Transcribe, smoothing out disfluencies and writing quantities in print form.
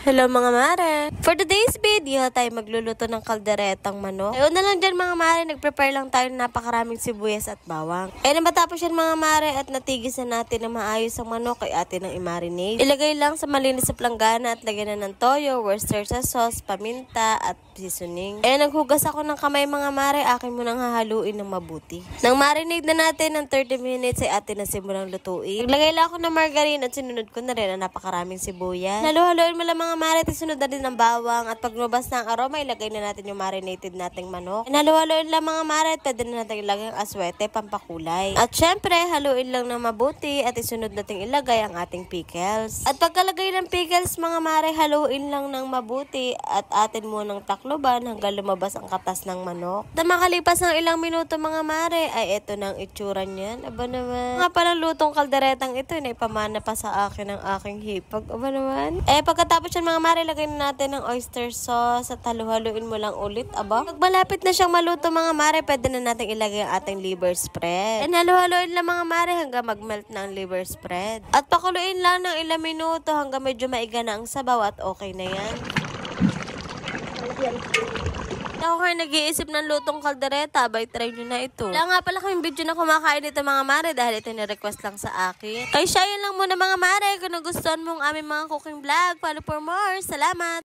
Hello mga mare! For today's video, tayo magluluto ng kalderetang manok. Una lang dyan mga mare, nag-prepare lang tayo ng napakaraming sibuyas at bawang. Nang matapos yan mga mare at natigis na natin na maayos ang manok, ay atin ang i-marinate. Ilagay lang sa malinis sa planggana at lagyan na ng toyo, Worcestershire sauce, paminta at seasoning. Naghugas ako ng kamay mga mare, akin mo nang hahaluin ng mabuti. Nang marinate na natin ng 30 minutes ay atin na simulang lutuin. Naglagay lang ako ng margarine at sinunod ko na rin ang napakaraming sibuyas. Halu-haluin mo lang mga mare, sunod na din ng bawang at pag lumabas na ang aroma, ilagay na natin yung marinated nating manok. Halu-haluin lang mga mare at pwede na natin ilagay ang aswete, pampakulay. At syempre, haluin lang ng mabuti at isunod natin ilagay ang ating pickles. At pagkalagay ng pickles mga mare, haluin lang ng mabuti at atin munang takloban hanggang lumabas ang katas ng manok. Na makalipas ng ilang minuto mga mare, ay eto na ang itsura niyan. Aba naman. Nga palang lutong kalderetang ito, naipamana pa sa akin ang aking hipag. Aba naman. Pagkatapos yan mga mare, lagay na natin ng oyster sauce at halu-haluin mo lang ulit. Aba, pag malapit na siyang maluto mga mare, pwede na natin ilagay ang ating liver spread. Halu-haluin lang mga mare hanggang mag-melt na ang liver spread. At pakuluin lang ng ilang minuto hanggang medyo maiga na ang sabaw at okay na yan. Ako kayo nag-iisip ng lutong kaldereta, abay try nyo na ito. Wala nga pala kaming video na kumakain ito mga mare dahil ito ni-request lang sa akin. Kaya siya yun lang muna mga mare. Kung nagustuhan mo ang aming mga cooking vlog, follow for more. Salamat!